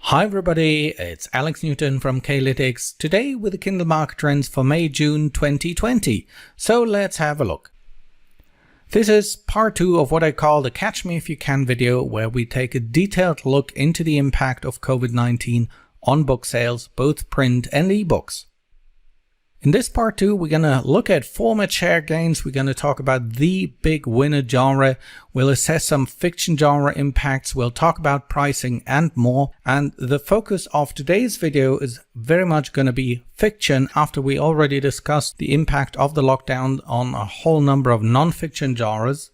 Hi everybody, it's Alex Newton from K-lytics, today with the Kindle market trends for May-June 2020. So let's have a look. This is part 2 of what I call the Catch Me If You Can video, where we take a detailed look into the impact of COVID-19 on book sales, both print and ebooks. In this part 2, we're going to look at format share gains. We're going to talk about the big winner genre. We'll assess some fiction genre impacts. We'll talk about pricing and more. And the focus of today's video is very much going to be fiction, after we already discussed the impact of the lockdown on a whole number of non-fiction genres.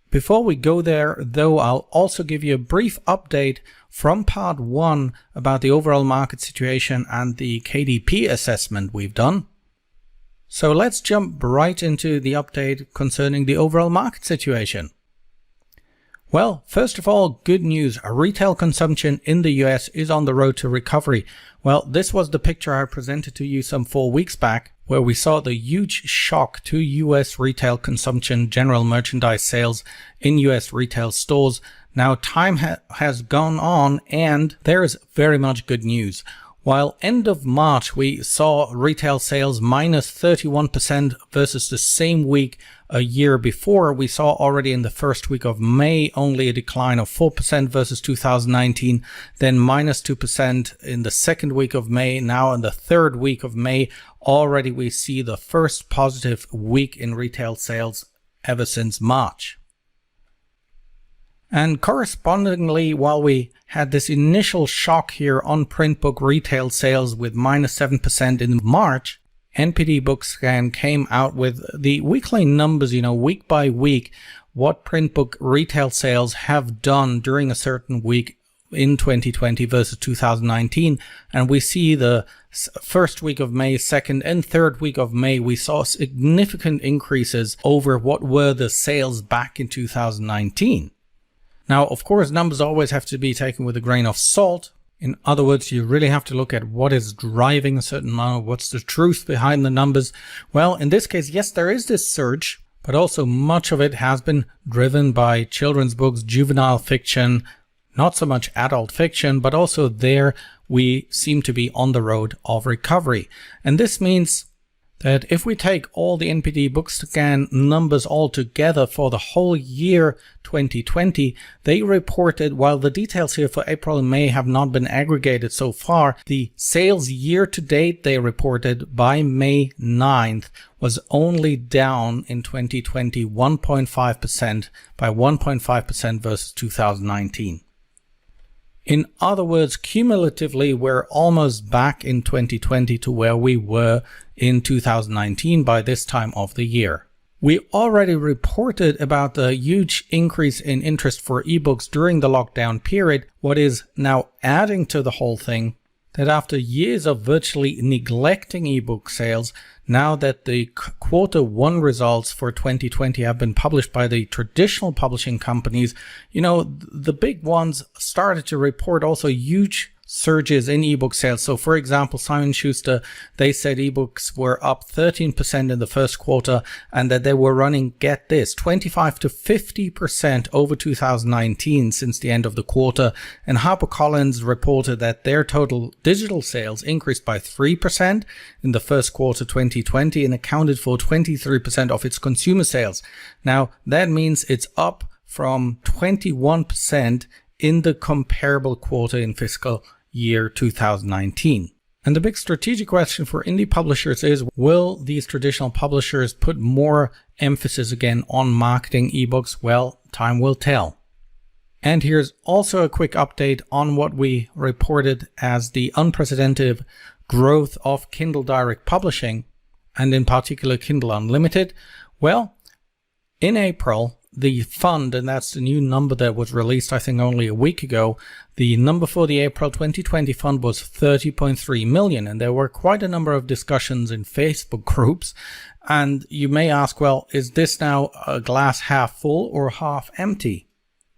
Before we go there, though, I'll also give you a brief update from part 1 about the overall market situation and the KDP assessment we've done. So let's jump right into the update concerning the overall market situation. Well, first of all, good news. Retail consumption in the US is on the road to recovery. Well, this was the picture I presented to you some 4 weeks back, where we saw the huge shock to US retail consumption, general merchandise sales in US retail stores. Now time has gone on and there is very much good news. While end of March we saw retail sales minus 31% versus the same week a year before, we saw already in the first week of May only a decline of 4% versus 2019, then minus 2% in the second week of May. Now in the third week of May, already we see the first positive week in retail sales ever since March. And correspondingly, while we had this initial shock here on print book retail sales with minus 7% in March, NPD Bookscan came out with the weekly numbers, week by week, what print book retail sales have done during a certain week in 2020 versus 2019. And we see the first week of May, second and third week of May, we saw significant increases over what were the sales back in 2019. Now, of course, numbers always have to be taken with a grain of salt. In other words, you really have to look at what is driving a certain amount, what's the truth behind the numbers. Well, in this case, yes, there is this surge, but also much of it has been driven by children's books, juvenile fiction, not so much adult fiction, but also there we seem to be on the road of recovery. And this means that if we take all the NPD Bookscan numbers all together for the whole year 2020, they reported, while the details here for April and May have not been aggregated so far, the sales year to date they reported by May 9th was only down in 2020 1.5%, by 1.5% versus 2019. In other words, cumulatively, we're almost back in 2020 to where we were in 2019 by this time of the year. We already reported about the huge increase in interest for ebooks during the lockdown period. What is now adding to the whole thing, that after years of virtually neglecting ebook sales, now that the quarter 1 results for 2020 have been published by the traditional publishing companies, the big ones started to report also huge surges in ebook sales. So for example, Simon Schuster, they said ebooks were up 13% in the first quarter and that they were running, get this, 25 to 50% over 2019 since the end of the quarter. And HarperCollins reported that their total digital sales increased by 3% in the first quarter 2020 and accounted for 23% of its consumer sales. Now that means it's up from 21% in the comparable quarter in fiscal year 2019. And the big strategic question for indie publishers is, will these traditional publishers put more emphasis again on marketing ebooks? Well, time will tell. And here's also a quick update on what we reported as the unprecedented growth of Kindle Direct Publishing, and in particular Kindle Unlimited. Well, in April, the fund, and that's the new number that was released I think only a week ago, the number for the April 2020 fund was 30.3 million, and there were quite a number of discussions in Facebook groups. And you may ask, well, is this now a glass half full or half empty?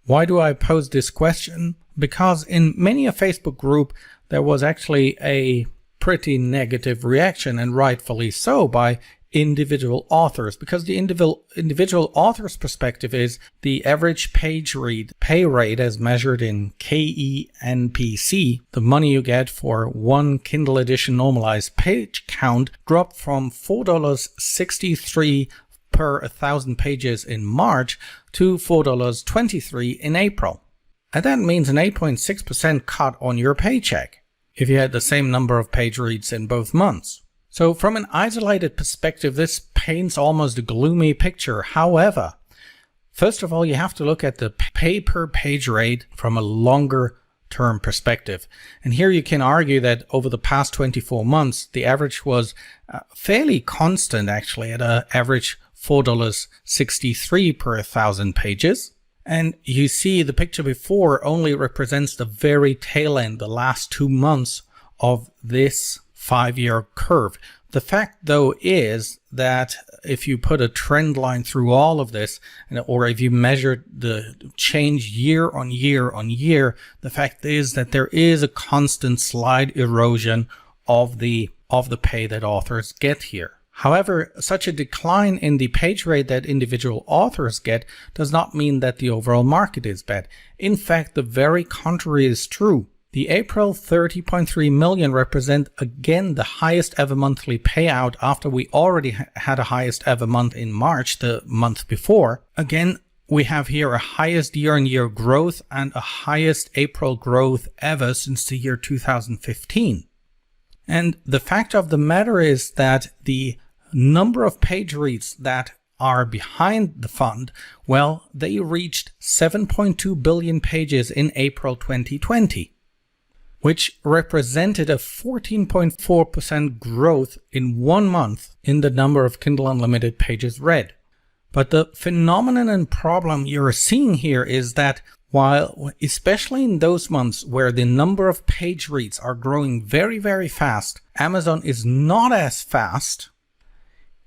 Why do I pose this question? Because in many a Facebook group there was actually a pretty negative reaction, and rightfully so, by individual authors, because the individual author's perspective is the average page read pay rate as measured in KENPC, the money you get for one Kindle edition normalized page count, dropped from $4.63 per 1,000 pages in March to $4.23 in April. And that means an 8.6% cut on your paycheck if you had the same number of page reads in both months. So from an isolated perspective, this paints almost a gloomy picture. However, first of all, you have to look at the pay per page rate from a longer term perspective. And here you can argue that over the past 24 months, the average was fairly constant, actually, at an average $4.63 per 1,000 pages. And you see the picture before only represents the very tail end, the last 2 months of this 5-year curve. The fact, though, is that if you put a trend line through all of this, or if you measure the change year on year on year, the fact is that there is a constant slight erosion of the pay that authors get here. However, such a decline in the page rate that individual authors get does not mean that the overall market is bad. In fact, the very contrary is true. The April 30.3 million represent again the highest ever monthly payout after we already had a highest ever month in March, the month before. Again, we have here a highest year-on-year growth and a highest April growth ever since the year 2015. And the fact of the matter is that the number of page reads that are behind the fund, well, they reached 7.2 billion pages in April 2020. Which represented a 14.4% growth in 1 month in the number of Kindle Unlimited pages read. But the phenomenon and problem you're seeing here is that while, especially in those months where the number of page reads are growing very, very fast, Amazon is not as fast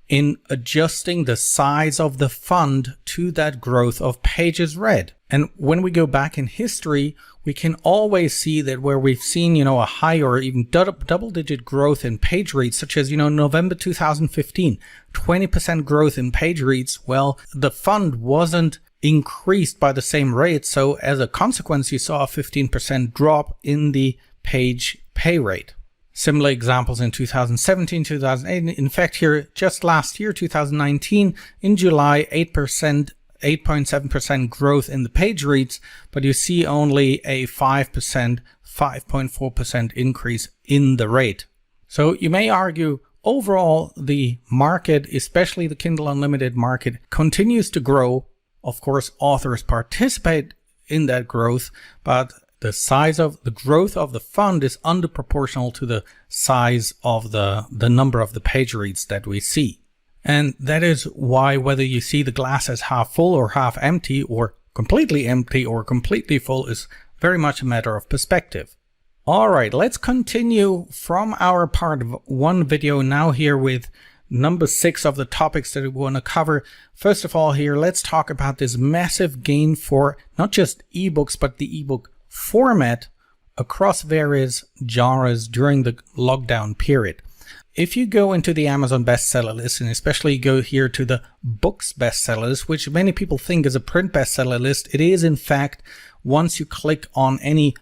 in adjusting the size of the fund to that growth of pages read. And when we go back in history, we can always see that where we've seen, a high or even double-digit growth in page reads, such as, November 2015, 20% growth in page reads, well, the fund wasn't increased by the same rate. So as a consequence, you saw a 15% drop in the page pay rate. Similar examples in 2017, 2008. In fact, here just last year, 2019, in July, 8.7% growth in the page reads, but you see only a 5.4% increase in the rate. So you may argue overall the market, especially the Kindle Unlimited market, continues to grow. Of course, authors participate in that growth, but the size of the growth of the fund is underproportional to the size of the number of the page reads that we see. And that is why whether you see the glass as half full or half empty or completely full is very much a matter of perspective. All right, let's continue from our part 1 video now here with number 6 of the topics that we want to cover. First of all here, let's talk about this massive gain for not just ebooks, but the ebook format across various genres during the lockdown period. If you go into the Amazon bestseller list, and especially go here to the books bestseller list, which many people think is a print bestseller list, it is in fact, once you click on any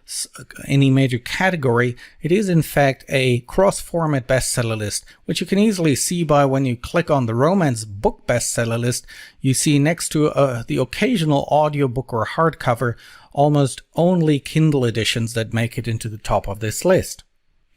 major category, it is in fact a cross-format bestseller list, which you can easily see by when you click on the romance book bestseller list, you see next to the occasional audiobook or hardcover, almost only Kindle editions that make it into the top of this list.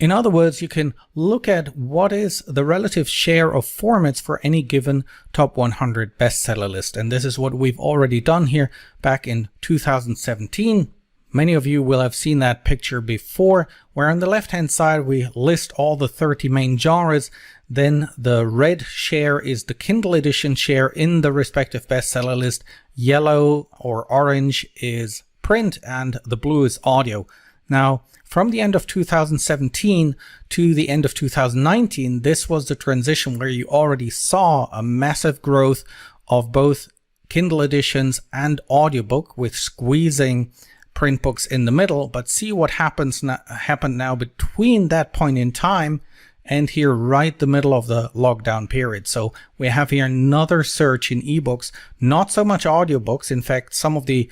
In other words, you can look at what is the relative share of formats for any given top 100 bestseller list. And this is what we've already done here back in 2017. Many of you will have seen that picture before, where on the left-hand side we list all the 30 main genres. Then the red share is the Kindle edition share in the respective bestseller list. Yellow or orange is print, and the blue is audio. Now, from the end of 2017 to the end of 2019, this was the transition where you already saw a massive growth of both Kindle editions and audiobook, with squeezing print books in the middle. But see what happened now between that point in time and here right the middle of the lockdown period. So we have here another surge in ebooks, not so much audiobooks. In fact, some of the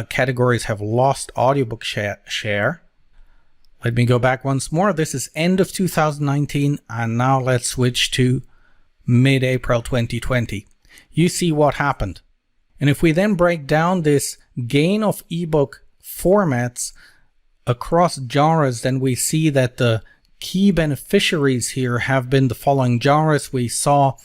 categories have lost audiobook share. Let me go back once more. This is end of 2019, and now let's switch to mid-April 2020. You see what happened. And if we then break down this gain of ebook formats across genres, then we see that the key beneficiaries here have been the following genres. We saw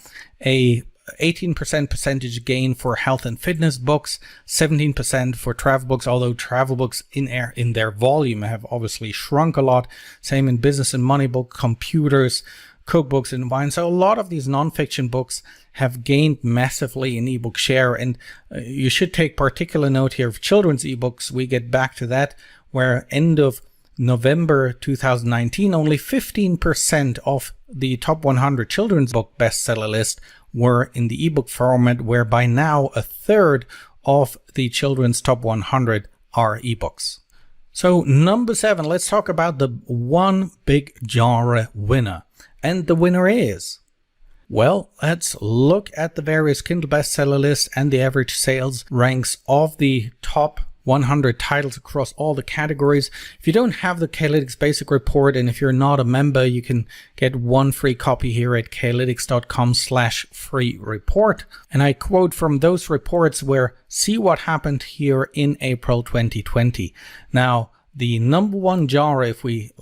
a 18% percentage gain for health and fitness books, 17% for travel books, although travel books in their volume have obviously shrunk a lot. Same in business and money book, computers, cookbooks, and wine. So a lot of these nonfiction books have gained massively in ebook share, and you should take particular note here of children's ebooks. We get back to that, where end of November 2019, only 15% of the top 100 children's book bestseller list were in the ebook format, where by now a third of the children's top 100 are ebooks. So number 7, let's talk about the one big genre winner. And the winner is, well, let's look at the various Kindle bestseller lists and the average sales ranks of the top 100 titles across all the categories. If you don't have the K-lytics basic report, and if you're not a member, you can get one free copy here at klytics.com/free report. And I quote from those reports where, see what happened here in April 2020. Now, the number one genre, if we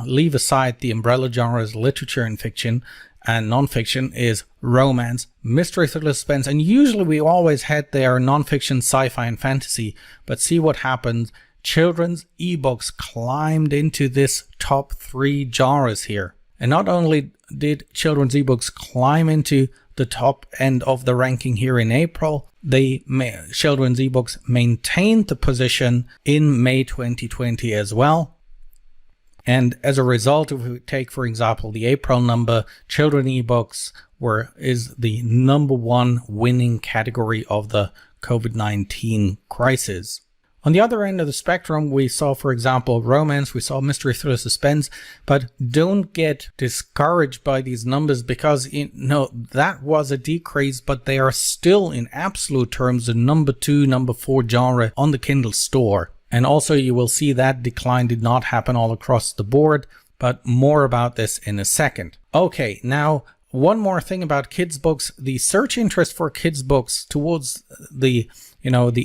leave aside the umbrella genres, literature and fiction and nonfiction, is romance, mystery, thriller, suspense, and usually we always had there nonfiction, sci-fi, and fantasy. But see what happened. Children's ebooks climbed into this top 3 genres here. And not only did children's ebooks climb into the top end of the ranking here in April, children's ebooks maintained the position in May 2020 as well. And as a result, if we take, for example, the April number, children ebooks is the number 1 winning category of the COVID-19 crisis. On the other end of the spectrum, we saw, for example, romance, we saw mystery, thriller, suspense, but don't get discouraged by these numbers, because that was a decrease, but they are still in absolute terms the number 2, number 4 genre on the Kindle store. And also you will see that decline did not happen all across the board, but more about this in a second. Okay, now one more thing about kids books. The search interest for kids books towards the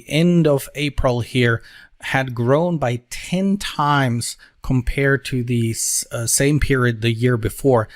end of April here had grown by 10 times compared to the same period the year before.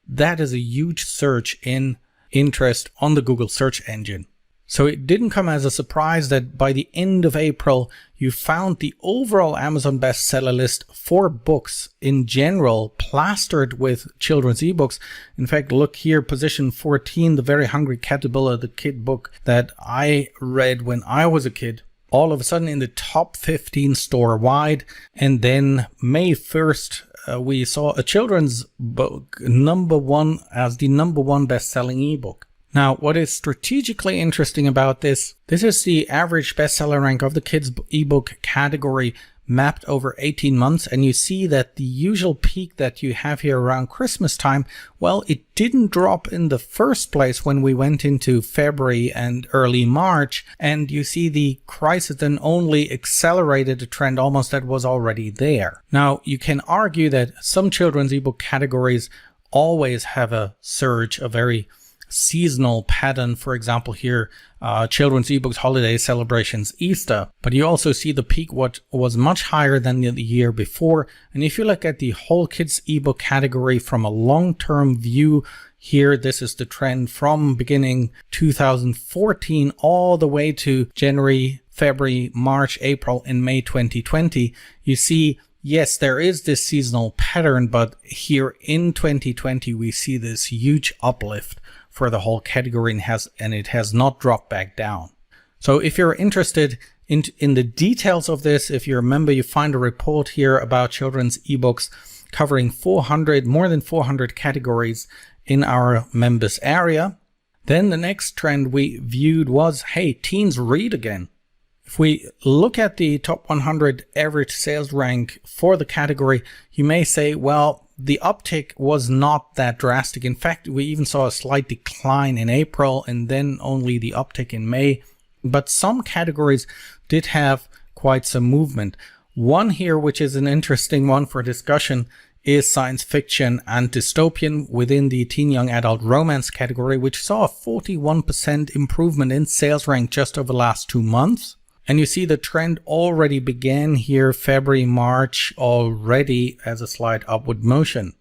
That is a huge surge in interest on the Google search engine. So it didn't come as a surprise that by the end of April, you found the overall Amazon bestseller list for books in general plastered with children's ebooks. In fact, look here, position 14, The Very Hungry Caterpillar, the kid book that I read when I was a kid, all of a sudden in the top 15 store-wide. And then May 1st, we saw a children's book number 1 as the number 1 best-selling ebook. Now, what is strategically interesting about this is the average bestseller rank of the kids ebook category mapped over 18 months. And you see that the usual peak that you have here around Christmas time, well, it didn't drop in the first place when we went into February and early March. And you see the crisis then only accelerated the trend almost that was already there. Now, you can argue that some children's ebook categories always have a surge, a very seasonal pattern. For example, here, children's ebooks, holiday celebrations, Easter. But you also see the peak what was much higher than the year before. And if you look at the whole kids ebook category from a long-term view, here, this is the trend from beginning 2014 all the way to January, February, March, April, and May 2020. You see, yes, there is this seasonal pattern, but here in 2020, we see this huge uplift for the whole category, and it has not dropped back down. So if you're interested in the details of this, if you remember, you find a report here about children's ebooks covering more than 400 categories in our members area. Then the next trend we viewed was, hey, teens read again. If we look at the top 100 average sales rank for the category, you may say, well, the uptick was not that drastic. In fact, we even saw a slight decline in April and then only the uptick in May. But some categories did have quite some movement. One here, which is an interesting one for discussion, is science fiction and dystopian within the teen young adult romance category, which saw a 41% improvement in sales rank just over the last 2 months. And you see the trend already began here February, March already as a slight upward motion.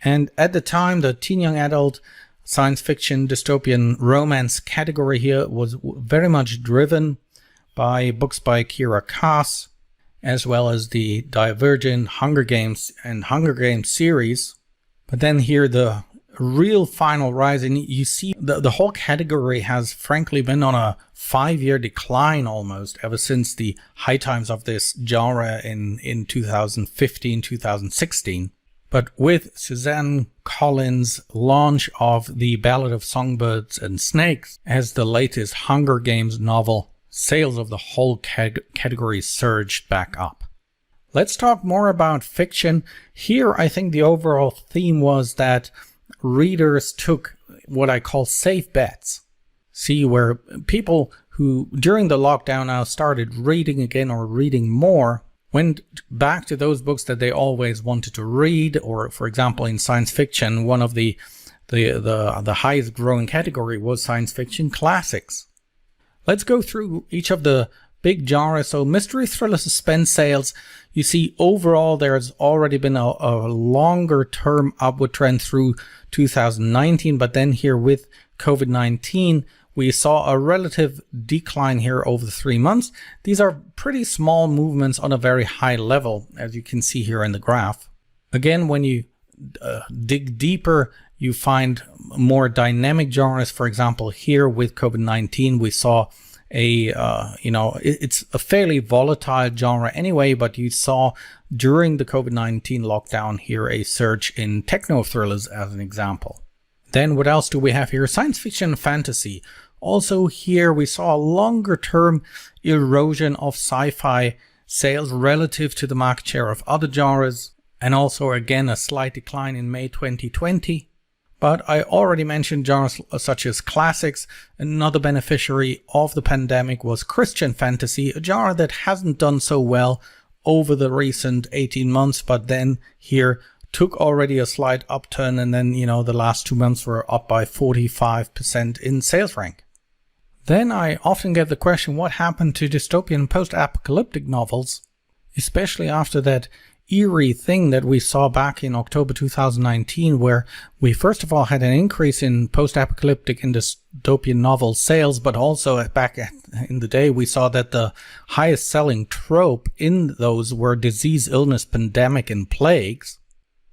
And at the time, the teen young adult science fiction dystopian romance category here was very much driven by books by Kira Kass, as well as the Divergent, Hunger Games, and Hunger Games series. But then here the real final rise, and you see the whole category has frankly been on a 5-year decline almost ever since the high times of this genre in 2015, 2016. But with Suzanne Collins' launch of The Ballad of Songbirds and Snakes as the latest Hunger Games novel, sales of the whole category surged back up. Let's talk more about fiction. Here, I think the overall theme was that readers took what I call safe bets. See, where people who during the lockdown now started reading again or reading more went back to those books that they always wanted to read, or for example in science fiction, one of the highest growing category was science fiction classics. Let's go through each of the big genres. So mystery, thriller, suspense sales, you see overall there's already been a longer term upward trend through 2019, but then here with COVID-19 we saw a relative decline here over the 3 months. These are pretty small movements on a very high level, as you can see here in the graph. Again, when you dig deeper, you find more dynamic genres. For example, here with COVID-19, we saw it's a fairly volatile genre anyway, but you saw during the COVID-19 lockdown here a surge in techno thrillers as an example. Then what else do we have here? Science fiction and fantasy. Also here we saw a longer term erosion of sci-fi sales relative to the market share of other genres, and also again a slight decline in May 2020. But I already mentioned genres such as classics. Another beneficiary of the pandemic was Christian fantasy, a genre that hasn't done so well over the recent 18 months, but then here took already a slight upturn, and then, the last 2 months were up by 45% in sales rank. Then I often get the question, what happened to dystopian post-apocalyptic novels, especially after that eerie thing that we saw back in October 2019, where we first of all had an increase in post-apocalyptic and dystopian novel sales, but also back in the day we saw that the highest selling trope in those were disease, illness, pandemic, and plagues.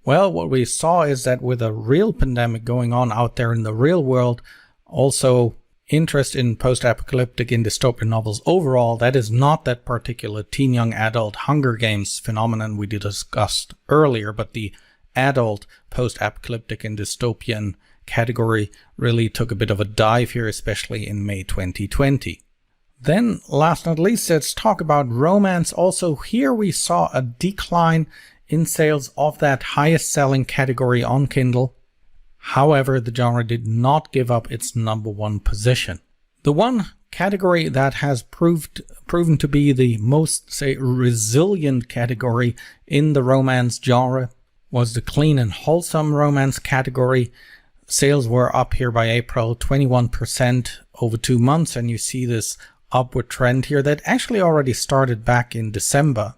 Well, what we saw is that with a real pandemic going on out there in the real world, also interest in post-apocalyptic and dystopian novels overall, that is not that particular teen young adult Hunger Games phenomenon we discussed earlier, but the adult post-apocalyptic and dystopian category really took a bit of a dive here, especially in May 2020. Then, last not least, let's talk about romance. Also here we saw a decline in sales of that highest selling category on Kindle. However, the genre did not give up its #1 position. The one category that has proven to be the most, resilient category in the romance genre was the clean and wholesome romance category. Sales were up here by April, 21% over 2 months, and you see this upward trend here that actually already started back in December.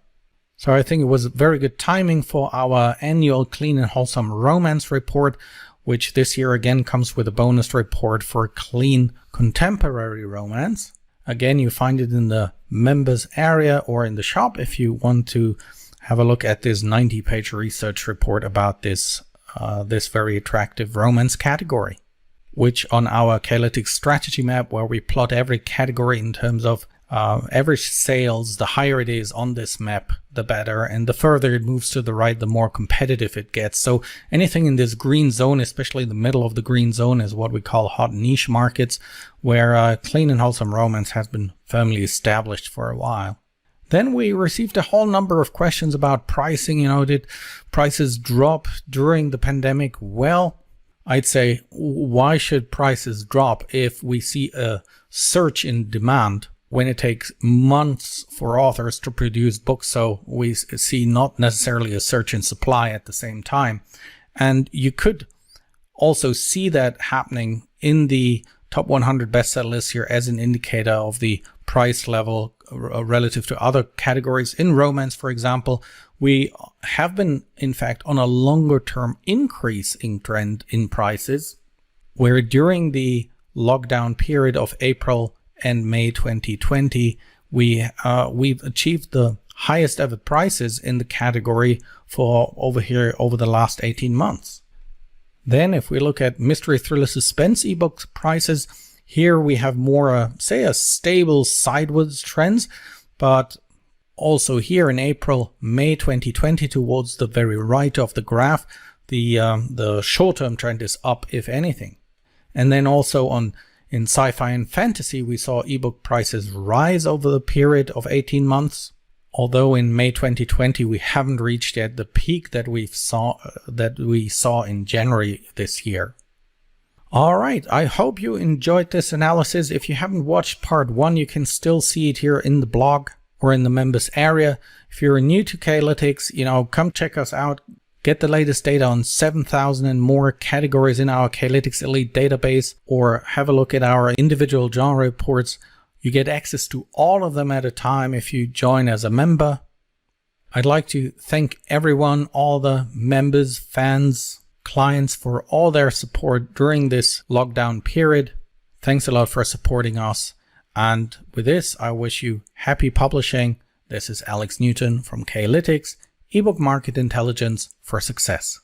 So I think it was very good timing for our annual clean and wholesome romance report, which this year again comes with a bonus report for clean contemporary romance. Again, you find it in the members area or in the shop if you want to have a look at this 90-page research report about this very attractive romance category, which on our K-lytics strategy map, where we plot every category in terms of average sales, the higher it is on this map, the better, and the further it moves to the right, the more competitive it gets. So anything in this green zone, especially the middle of the green zone, is what we call hot niche markets, where clean and wholesome romance has been firmly established for a while. Then we received a whole number of questions about pricing. Did prices drop during the pandemic? Well, I'd say, why should prices drop if we see a surge in demand when it takes months for authors to produce books? So we see not necessarily a surge in supply at the same time. And you could also see that happening in the top 100 bestseller list here as an indicator of the price level relative to other categories. In romance, for example, we have been, in fact, on a longer term increasing trend in prices, where during the lockdown period of April and May 2020, we've achieved the highest ever prices in the category for over the last 18 months. Then if we look at mystery, thriller, suspense ebooks prices, here we have more, say, a stable sideways trends, but also here in April, May 2020, towards the very right of the graph, the short-term trend is up, if anything. And then also in sci-fi and fantasy, we saw ebook prices rise over the period of 18 months. Although in May 2020, we haven't reached yet the peak that we saw in January this year. All right, I hope you enjoyed this analysis. If you haven't watched part 1, you can still see it here in the blog or in the members area. If you're new to K-lytics, come check us out. Get the latest data on 7,000 and more categories in our K-lytics Elite database, or have a look at our individual genre reports. You get access to all of them at a time if you join as a member. I'd like to thank everyone, all the members, fans, clients, for all their support during this lockdown period. Thanks a lot for supporting us. And with this, I wish you happy publishing. This is Alex Newton from K-lytics, ebook market intelligence for success.